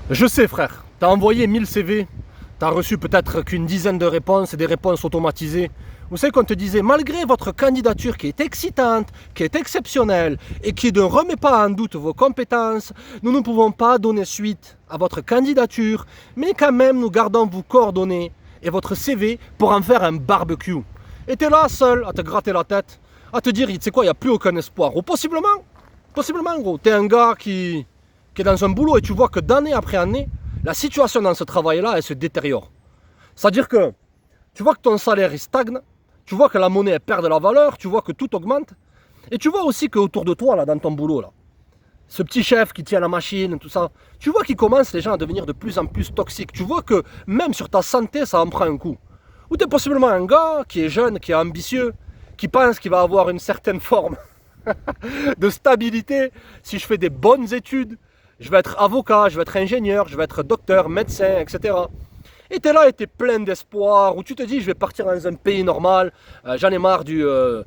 Je sais frère, t'as envoyé 1000 CV, t'as reçu peut-être qu'une dizaine de réponses et des réponses automatisées. Vous savez qu'on te disait, malgré votre candidature qui est excitante, qui est exceptionnelle et qui ne remet pas en doute vos compétences, nous ne pouvons pas donner suite à votre candidature, mais quand même nous gardons vos coordonnées et votre CV pour en faire un barbecue. Et t'es là seul à te gratter la tête, à te dire, tu sais quoi, il n'y a plus aucun espoir. Ou possiblement gros, t'es un gars qui est dans un boulot et tu vois que d'année après année, la situation dans ce travail-là, elle se détériore. C'est-à-dire que tu vois que ton salaire il stagne, tu vois que la monnaie elle perd de la valeur, tu vois que tout augmente, et tu vois aussi qu'autour de toi, là, dans ton boulot, là, ce petit chef qui tient la machine, tout ça, tu vois qu'ils commencent les gens à devenir de plus en plus toxiques. Tu vois que même sur ta santé, ça en prend un coup. Ou tu es possiblement un gars qui est jeune, qui est ambitieux, qui pense qu'il va avoir une certaine forme de stabilité si je fais des bonnes études. Je vais être avocat, je vais être ingénieur, je vais être docteur, médecin, etc. Et tu es là et tu es plein d'espoir, où tu te dis je vais partir dans un pays normal, j'en ai marre d'être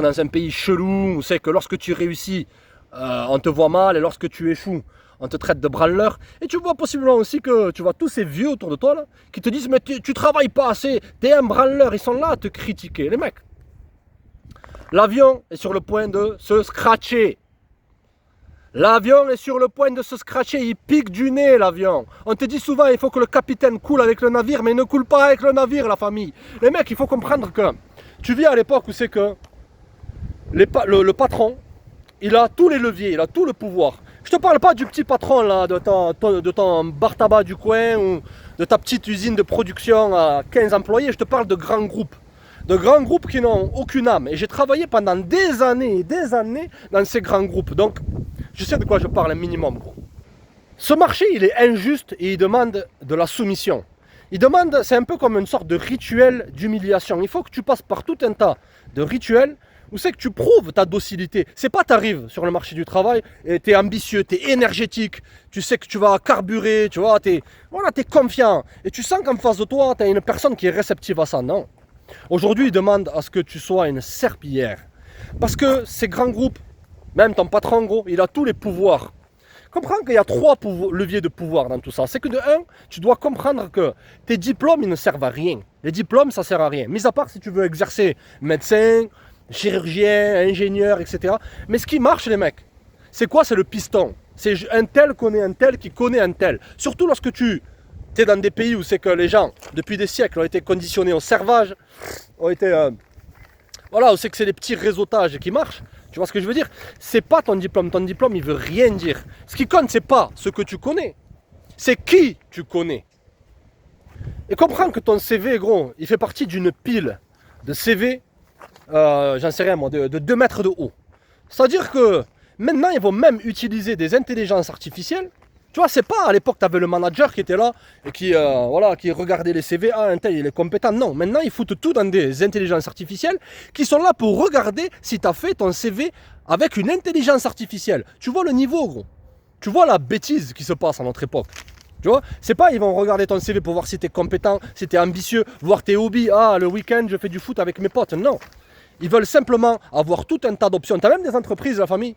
dans un pays chelou, où c'est que lorsque tu réussis, on te voit mal, et lorsque tu échoues, on te traite de branleur. Et tu vois possiblement aussi que tu vois tous ces vieux autour de toi là, qui te disent mais tu travailles pas assez, t'es un branleur, ils sont là à te critiquer. Les mecs, l'avion est sur le point de se scratcher. L'avion est sur le point de se scratcher, il pique du nez l'avion. On te dit souvent il faut que le capitaine coule avec le navire, mais il ne coule pas avec le navire la famille. Les mecs, il faut comprendre que tu vis à l'époque où c'est que le patron, il a tous les leviers, il a tout le pouvoir. Je te parle pas du petit patron là, de ton bar tabac du coin ou de ta petite usine de production à 15 employés, je te parle de grands groupes. De grands groupes qui n'ont aucune âme. Et j'ai travaillé pendant des années et des années dans ces grands groupes. Donc, je sais de quoi je parle un minimum. Ce marché, il est injuste et il demande de la soumission. Il demande, c'est un peu comme une sorte de rituel d'humiliation. Il faut que tu passes par tout un tas de rituels où c'est que tu prouves ta docilité. C'est pas t'arrives sur le marché du travail et t'es ambitieux, t'es énergétique, tu sais que tu vas carburer, tu vois, t'es confiant. Et tu sens qu'en face de toi, t'as une personne qui est réceptive à ça. Non. Aujourd'hui, il demande à ce que tu sois une serpillière. Parce que ces grands groupes, même ton patron, gros, il a tous les pouvoirs. Comprends qu'il y a trois leviers de pouvoir dans tout ça. C'est que de un, tu dois comprendre que tes diplômes, ils ne servent à rien. Les diplômes, ça ne sert à rien. Mis à part si tu veux exercer médecin, chirurgien, ingénieur, etc. Mais ce qui marche, les mecs, c'est quoi? C'est le piston. C'est un tel connaît un tel qui connaît un tel. Surtout lorsque tu es dans des pays où c'est que les gens, depuis des siècles, ont été conditionnés au servage, ont été... voilà, où c'est que c'est des petits réseautages qui marchent. Tu vois ce que je veux dire? C'est pas ton diplôme il veut rien dire. Ce qui compte, c'est pas ce que tu connais, c'est qui tu connais. Et comprends que ton CV, gros, il fait partie d'une pile de CV, j'en sais rien moi, de 2 mètres de haut. C'est-à-dire que maintenant, ils vont même utiliser des intelligences artificielles. Tu vois, c'est pas à l'époque, tu avais le manager qui était là et qui regardait les CV. Ah, un tel, il est compétent. Non, maintenant, ils foutent tout dans des intelligences artificielles qui sont là pour regarder si tu as fait ton CV avec une intelligence artificielle. Tu vois le niveau, gros. Tu vois la bêtise qui se passe à notre époque. Tu vois, c'est pas ils vont regarder ton CV pour voir si tu es compétent, si tu es ambitieux, voir tes hobbies. Ah, le week-end, je fais du foot avec mes potes. Non. Ils veulent simplement avoir tout un tas d'options. Tu as même des entreprises, la famille.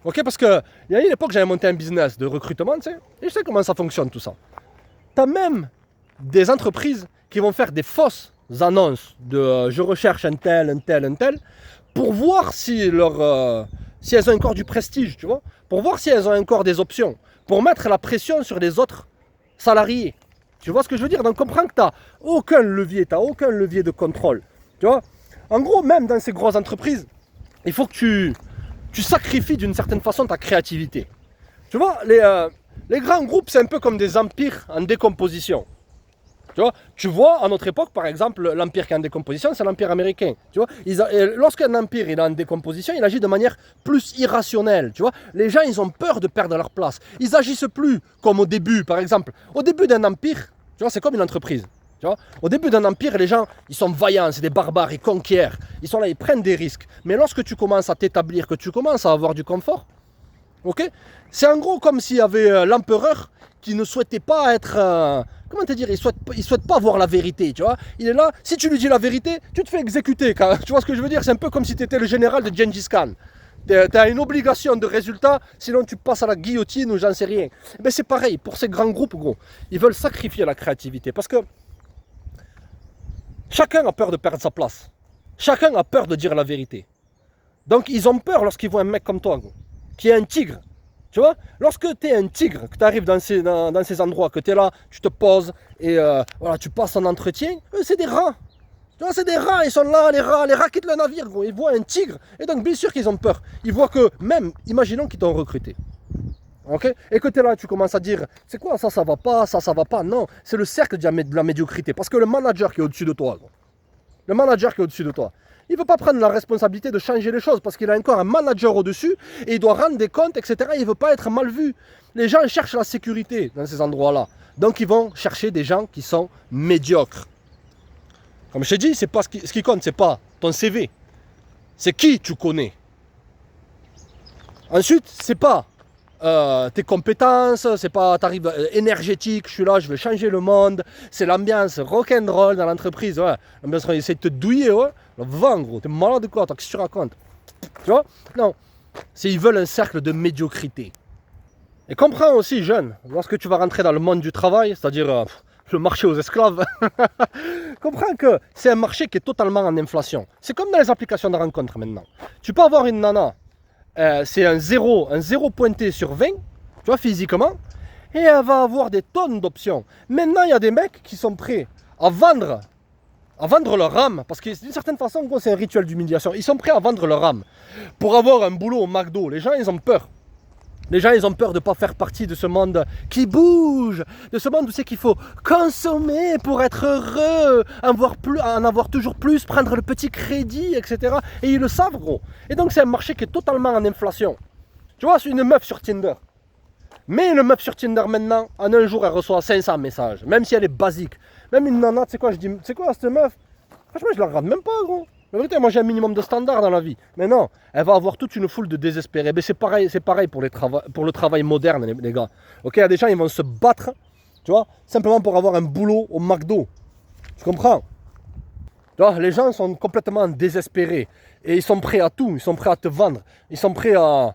Ok, parce qu'il y a une époque, j'avais monté un business de recrutement, tu sais, et je sais comment ça fonctionne tout ça. Tu as même des entreprises qui vont faire des fausses annonces de je recherche un tel, pour voir si elles ont encore du prestige, tu vois, pour voir si elles ont encore des options, pour mettre la pression sur les autres salariés. Tu vois ce que je veux dire? Donc comprends que tu n'as aucun levier, de contrôle. Tu vois? En gros, même dans ces grosses entreprises, il faut que tu sacrifies d'une certaine façon ta créativité. Tu vois, les grands groupes, c'est un peu comme des empires en décomposition. Tu vois, à notre époque, par exemple, l'empire qui est en décomposition, c'est l'empire américain. Tu vois, lorsqu'un empire est en décomposition, il agit de manière plus irrationnelle. Tu vois, les gens, ils ont peur de perdre leur place. Ils agissent plus comme au début, par exemple. Au début d'un empire, tu vois, c'est comme une entreprise. Tu vois, au début d'un empire, les gens, ils sont vaillants, c'est des barbares, ils conquièrent. Ils sont là, ils prennent des risques. Mais lorsque tu commences à t'établir, que tu commences à avoir du confort, ok, c'est en gros comme s'il y avait l'empereur qui ne souhaitait pas être... comment te dire, il souhaite pas voir la vérité, tu vois. Il est là, si tu lui dis la vérité, tu te fais exécuter. Tu vois ce que je veux dire? C'est un peu comme si tu étais le général de Gengis Khan. Tu as une obligation de résultat, sinon tu passes à la guillotine ou j'en sais rien. Ben c'est pareil, pour ces grands groupes, gros. Ils veulent sacrifier la créativité parce que chacun a peur de perdre sa place. Chacun a peur de dire la vérité. Donc ils ont peur lorsqu'ils voient un mec comme toi, gros, qui est un tigre. Tu vois, lorsque tu es un tigre, que tu arrives dans ces endroits, que tu es là, tu te poses et voilà, tu passes un entretien, eux c'est des rats. Tu vois, c'est des rats, ils sont là, les rats quittent le navire, gros. Ils voient un tigre, et donc bien sûr qu'ils ont peur. Ils voient que, même, imaginons qu'ils t'ont recruté. Ok. Et que tu es là, tu commences à dire, c'est quoi, ça va pas, ça va pas. Non, c'est le cercle de la médiocrité. Parce que le manager qui est au-dessus de toi, gros, le manager qui est au-dessus de toi, il ne veut pas prendre la responsabilité de changer les choses parce qu'il a encore un manager au-dessus et il doit rendre des comptes, etc. Il ne veut pas être mal vu. Les gens cherchent la sécurité dans ces endroits-là. Donc ils vont chercher des gens qui sont médiocres. Comme je t'ai dit, c'est pas ce qui compte, c'est pas ton CV. C'est qui tu connais. Ensuite, c'est pas tes compétences, c'est pas t'arrives énergétique, je suis là, je vais changer le monde. C'est l'ambiance rock'n'roll dans l'entreprise. Ouais. L'ambiance, on essaie de te douiller, ouais. Le vent, gros, t'es malade quoi, qu'est-ce que tu racontes? Tu vois? Non. Ils veulent un cercle de médiocrité. Et comprends aussi, jeune, lorsque tu vas rentrer dans le monde du travail, c'est-à-dire le marché aux esclaves, comprends que c'est un marché qui est totalement en inflation. C'est comme dans les applications de rencontres maintenant. Tu peux avoir une nana, c'est un zéro pointé sur 20, tu vois, physiquement, et elle va avoir des tonnes d'options. Maintenant, il y a des mecs qui sont prêts à vendre leur âme, parce que d'une certaine façon, c'est un rituel d'humiliation. Ils sont prêts à vendre leur âme pour avoir un boulot au McDo. Les gens, ils ont peur. Les gens, ils ont peur de ne pas faire partie de ce monde qui bouge, de ce monde où c'est qu'il faut consommer pour être heureux, en avoir toujours plus, prendre le petit crédit, etc. Et ils le savent, gros. Et donc, c'est un marché qui est totalement en inflation. Tu vois, c'est une meuf sur Tinder. Mais une meuf sur Tinder, maintenant, en un jour, elle reçoit 500 messages, même si elle est basique. Même une nana, tu sais quoi, je dis, c'est quoi cette meuf? Franchement, je la regarde même pas, gros. La vérité, moi j'ai un minimum de standard dans la vie. Mais non, elle va avoir toute une foule de désespérés. Mais c'est pareil pour le travail moderne, les gars. Ok, il y a des gens, ils vont se battre, tu vois, simplement pour avoir un boulot au McDo. Tu comprends? Tu vois, les gens sont complètement désespérés. Et ils sont prêts à tout. Ils sont prêts à te vendre. Ils sont prêts à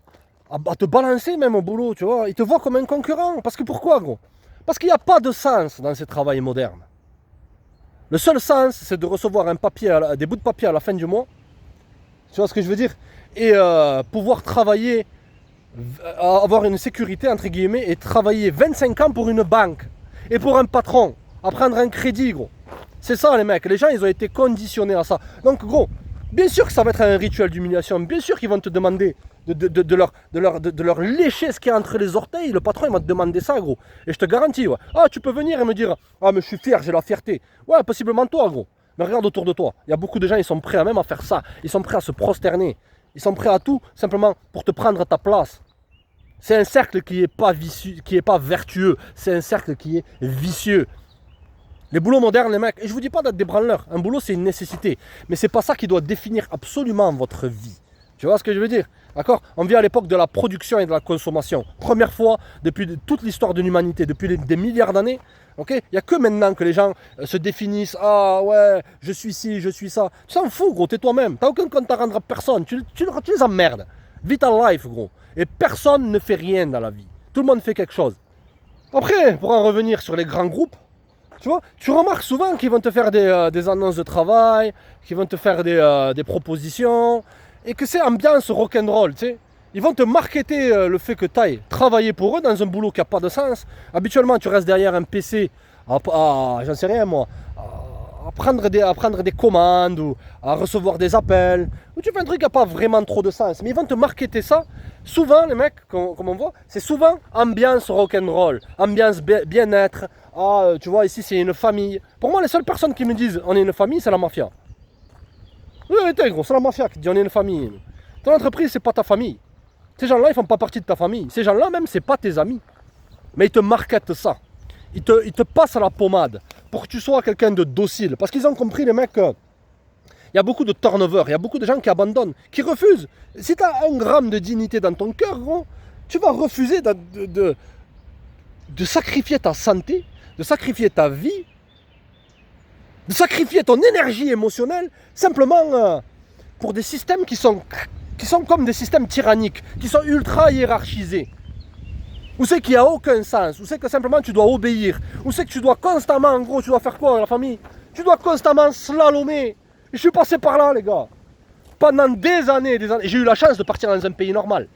te balancer même au boulot, tu vois. Ils te voient comme un concurrent. Parce que pourquoi, gros? Parce qu'il n'y a pas de sens dans ces travails modernes. Le seul sens, c'est de recevoir des bouts de papier à la fin du mois. Tu vois ce que je veux dire? Et pouvoir travailler, avoir une sécurité, entre guillemets, et travailler 25 ans pour une banque. Et pour un patron, à prendre un crédit, gros. C'est ça, les mecs. Les gens, ils ont été conditionnés à ça. Donc, gros, bien sûr que ça va être un rituel d'humiliation. Bien sûr qu'ils vont te demander de leur lécher ce qu'il y a entre les orteils. Le patron, il va te demander ça, gros. Et je te garantis, ouais. Ah, tu peux venir et me dire, ah, mais je suis fier, j'ai la fierté. Ouais, possiblement toi, gros. Mais regarde autour de toi. Il y a beaucoup de gens, ils sont prêts même à faire ça. Ils sont prêts à se prosterner. Ils sont prêts à tout, simplement pour te prendre ta place. C'est un cercle qui n'est pas vicieux, qui n'est pas vertueux. C'est un cercle qui est vicieux. Les boulots modernes, les mecs, et je vous dis pas d'être des branleurs. Un boulot, c'est une nécessité. Mais c'est pas ça qui doit définir absolument votre vie. Tu vois ce que je veux dire? D'accord? On vit à l'époque de la production et de la consommation. Première fois depuis toute l'histoire de l'humanité, depuis des milliards d'années. Ok? Il n'y a que maintenant que les gens se définissent. Ah ouais, je suis ci, je suis ça. Tu t'en fous, gros, t'es toi-même. T'as aucun compte à rendre à personne. Tu les emmerdes. Vis ta life, gros. Et personne ne fait rien dans la vie. Tout le monde fait quelque chose. Après, pour en revenir sur les grands groupes, tu vois, tu remarques souvent qu'ils vont te faire des annonces de travail, qu'ils vont te faire des propositions, et que c'est ambiance rock'n'roll, tu sais. Ils vont te marketer le fait que tu ailles travailler pour eux dans un boulot qui n'a pas de sens. Habituellement, tu restes derrière un PC, j'en sais rien moi, à prendre des commandes ou à recevoir des appels, ou tu fais un truc qui n'a pas vraiment trop de sens. Mais ils vont te marketer ça. Souvent, les mecs, comme on voit, c'est souvent ambiance rock'n'roll, ambiance bien-être. Ah, tu vois, ici c'est une famille. Pour moi, les seules personnes qui me disent on est une famille, c'est la mafia. Oui, gros, c'est la mafia qui dit on est une famille. Ton entreprise, c'est pas ta famille. Ces gens-là, ils font pas partie de ta famille. Ces gens-là, même, c'est pas tes amis. Mais ils te marketent ça. Ils te passent à la pommade pour que tu sois quelqu'un de docile. Parce qu'ils ont compris, les mecs, il y a beaucoup de turnover, il y a beaucoup de gens qui abandonnent, qui refusent. Si tu as 1 gramme de dignité dans ton cœur, gros, tu vas refuser de sacrifier ta santé, de sacrifier ta vie, de sacrifier ton énergie émotionnelle, simplement pour des systèmes qui sont qui sont comme des systèmes tyranniques, qui sont ultra hiérarchisés. Où c'est qu'il n'y a aucun sens, où c'est que simplement tu dois obéir, où c'est que tu dois constamment, en gros, tu dois faire quoi, la famille? Tu dois constamment slalomer. Et je suis passé par là, les gars. Pendant des années, j'ai eu la chance de partir dans un pays normal.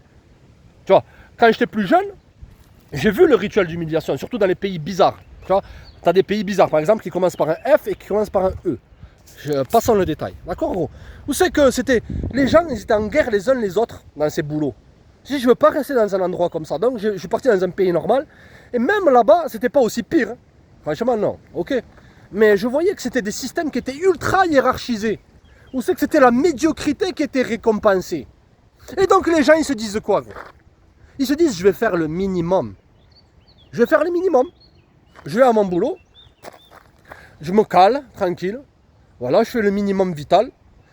Tu vois, quand j'étais plus jeune, j'ai vu le rituel d'humiliation, surtout dans les pays bizarres. Tu vois, tu as des pays bizarres, par exemple, qui commencent par un F et qui commencent par un E. Passons le détail, d'accord, gros? Où c'est que c'était, les gens, ils étaient en guerre les uns les autres dans ces boulots. Je dis, je veux pas rester dans un endroit comme ça, donc je suis parti dans un pays normal. Et même là-bas, c'était pas aussi pire. Hein. Franchement, non, ok. Mais je voyais que c'était des systèmes qui étaient ultra hiérarchisés. Où c'est que c'était la médiocrité qui était récompensée. Et donc les gens, ils se disent quoi, gros? Ils se disent, je vais faire le minimum. Je vais faire le minimum. Je vais à mon boulot. Je me cale, tranquille. Voilà, je fais le minimum vital.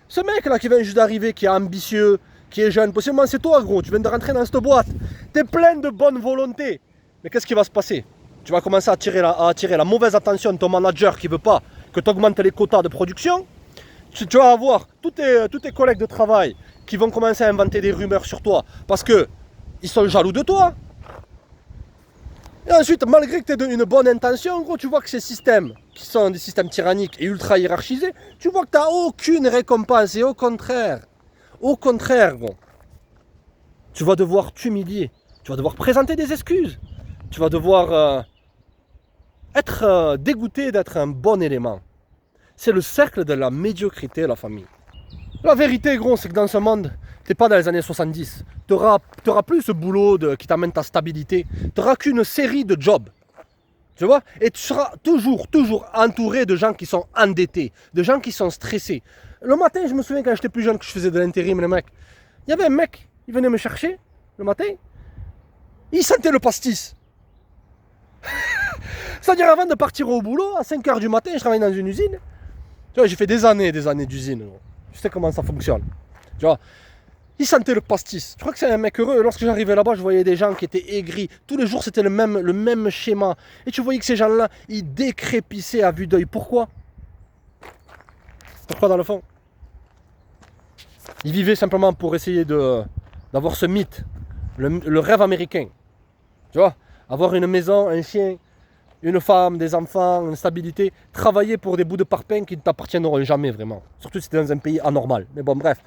Ce mec-là qui vient juste d'arriver, qui est ambitieux, qui est jeune, possiblement c'est toi, gros. Tu viens de rentrer dans cette boîte. Tu es plein de bonne volonté. Mais qu'est-ce qui va se passer? Tu vas commencer à attirer la mauvaise attention de ton manager qui ne veut pas que tu augmentes les quotas de production. Tu vas avoir tous tes collègues de travail qui vont commencer à inventer des rumeurs sur toi parce qu'ils sont jaloux de toi. Et ensuite, malgré que tu aies une bonne intention, gros, tu vois que ces systèmes, qui sont des systèmes tyranniques et ultra hiérarchisés, tu vois que tu n'as aucune récompense. Et au contraire, gros, tu vas devoir t'humilier. Tu vas devoir présenter des excuses. Tu vas devoir être dégoûté d'être un bon élément. C'est le cercle de la médiocrité, la famille. La vérité, gros, c'est que dans ce monde, t'es pas dans les années 70. T'auras plus ce boulot qui t'amène ta stabilité. T'auras qu'une série de jobs. Tu vois? Et tu seras toujours entouré de gens qui sont endettés, de gens qui sont stressés. Le matin, je me souviens quand j'étais plus jeune que je faisais de l'intérim, les mecs. Il y avait un mec, il venait me chercher le matin. Il sentait le pastis. C'est-à-dire avant de partir au boulot, à 5h du matin, je travaillais dans une usine. Tu vois, j'ai fait des années d'usine. Je sais comment ça fonctionne. Tu vois, il sentait le pastis. Je crois que c'est un mec heureux. Lorsque j'arrivais là-bas, je voyais des gens qui étaient aigris. Tous les jours, c'était le même schéma. Et tu voyais que ces gens-là, ils décrépissaient à vue d'œil. Pourquoi? Pourquoi dans le fond? Ils vivaient simplement pour essayer d'avoir ce mythe, le rêve américain. Tu vois, avoir une maison, un chien, une femme, des enfants, une stabilité, travailler pour des bouts de parpaing qui ne t'appartiendront jamais vraiment. Surtout si tu es dans un pays anormal. Mais bon, bref.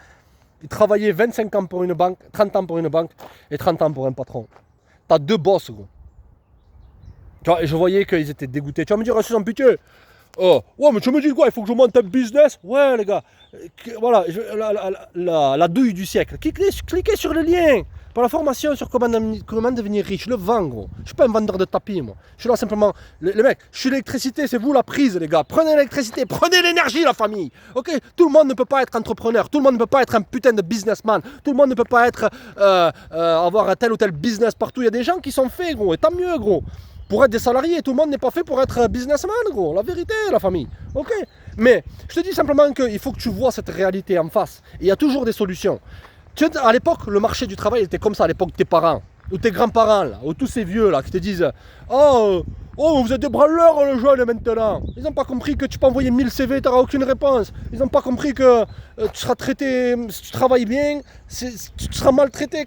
Ils travaillaient 25 ans pour une banque, 30 ans pour une banque et 30 ans pour un patron. T'as deux boss, gros. Tu vois, et je voyais qu'ils étaient dégoûtés. Tu vas me dire, sans pitié. Oh, ouais, mais tu me dis quoi? Il faut que je monte un business? Ouais, les gars. Voilà, la douille du siècle. Cliquez sur le lien. Pour la formation sur comment devenir riche, le vent, gros. Je suis pas un vendeur de tapis, moi. Je suis là simplement. Les mecs, je suis l'électricité, c'est vous la prise, les gars. Prenez l'électricité, prenez l'énergie, la famille. Ok? Tout le monde ne peut pas être entrepreneur. Tout le monde ne peut pas être un putain de businessman. Tout le monde ne peut pas être avoir un tel ou tel business partout. Il y a des gens qui sont faits, gros. Et tant mieux, gros. Pour être des salariés, tout le monde n'est pas fait pour être businessman, gros. La vérité, la famille. Ok? Mais je te dis simplement qu'il faut que tu vois cette réalité en face. Et il y a toujours des solutions. Tu sais, à l'époque, le marché du travail était comme ça, à l'époque de tes parents, ou tes grands-parents, là, ou tous ces vieux là, qui te disent oh, vous êtes des branleurs, le jeune maintenant. Ils n'ont pas compris que tu peux envoyer 1000 CV, tu n'auras aucune réponse. Ils n'ont pas compris que tu seras traité, si tu travailles bien, tu seras maltraité.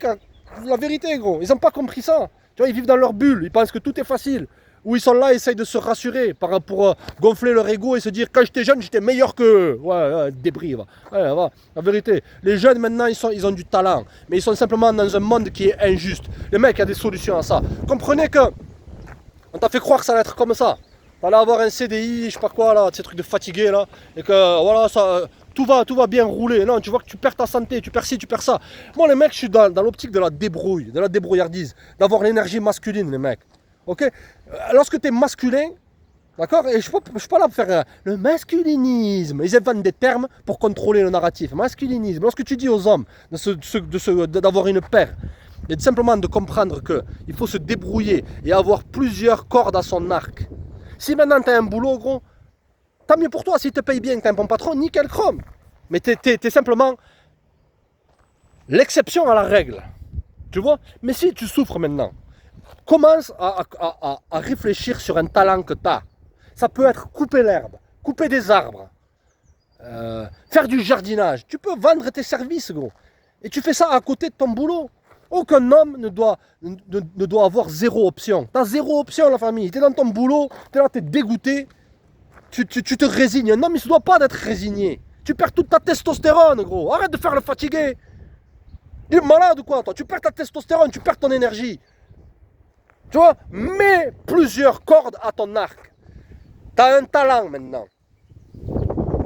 La vérité, gros, ils n'ont pas compris ça. Tu vois, ils vivent dans leur bulle, ils pensent que tout est facile. Ou ils sont là, ils essayent de se rassurer pour gonfler leur ego et se dire quand j'étais jeune, j'étais meilleur qu'eux. Ouais, débris. Ouais, la vérité, les jeunes maintenant, ils ont du talent, mais ils sont simplement dans un monde qui est injuste. Les mecs, il y a des solutions à ça. Comprenez que on t'a fait croire que ça allait être comme ça. T'allais avoir un CDI, je sais pas quoi, là, ces trucs de fatigué, là, et que voilà, ça, tout va bien rouler. Non, tu vois que tu perds ta santé, tu perds ci, tu perds ça. Moi, les mecs, je suis dans l'optique de la débrouille, de la débrouillardise, d'avoir l'énergie masculine, les mecs. Ok? Lorsque tu es masculin, d'accord? Et je ne suis pas là pour faire le masculinisme. Ils inventent des termes pour contrôler le narratif. Masculinisme. Lorsque tu dis aux hommes d'avoir une paire, et simplement de comprendre qu'il faut se débrouiller et avoir plusieurs cordes à son arc. Si maintenant tu as un boulot, gros, tant mieux pour toi. S'il te paye bien, que tu as un bon patron, nickel chrome. Mais tu es simplement l'exception à la règle. Tu vois? Mais si tu souffres maintenant, commence à réfléchir sur un talent que tu as. Ça peut être couper l'herbe, couper des arbres, faire du jardinage. Tu peux vendre tes services, gros. Et tu fais ça à côté de ton boulot. Aucun homme ne doit avoir zéro option. T'as zéro option, la famille. T'es dans ton boulot, t'es là, t'es dégoûté. Tu te résignes. Un homme, il ne se doit pas d'être résigné. Tu perds toute ta testostérone, gros. Arrête de faire le fatigué. Il est malade ou quoi, toi? Tu perds ta testostérone, tu perds ton énergie. Tu vois? Mets plusieurs cordes à ton arc. T'as un talent maintenant.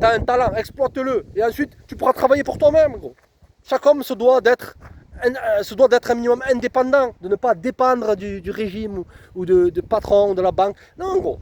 T'as un talent, exploite-le. Et ensuite, tu pourras travailler pour toi-même, gros. Chaque homme se doit d'être un minimum indépendant, de ne pas dépendre du régime ou de patron, de la banque. Non, gros.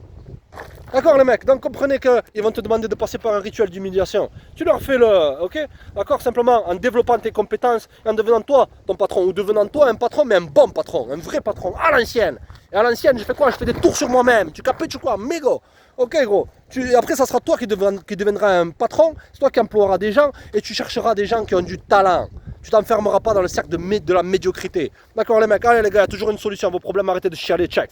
D'accord les mecs, donc comprenez qu'ils vont te demander de passer par un rituel d'humiliation. Tu leur fais le, ok? D'accord, simplement en développant tes compétences et en devenant toi ton patron, ou devenant toi un patron, mais un bon patron, un vrai patron, à l'ancienne. Et à l'ancienne, je fais quoi? Je fais des tours sur moi-même. Tu capites quoi? Mégo. Ok gros. Après, ça sera toi qui deviendras un patron, c'est toi qui emploieras des gens et tu chercheras des gens qui ont du talent. Tu t'enfermeras pas dans le cercle de la médiocrité. D'accord les mecs? Allez les gars, il y a toujours une solution à vos problèmes, arrêtez de chialer, check.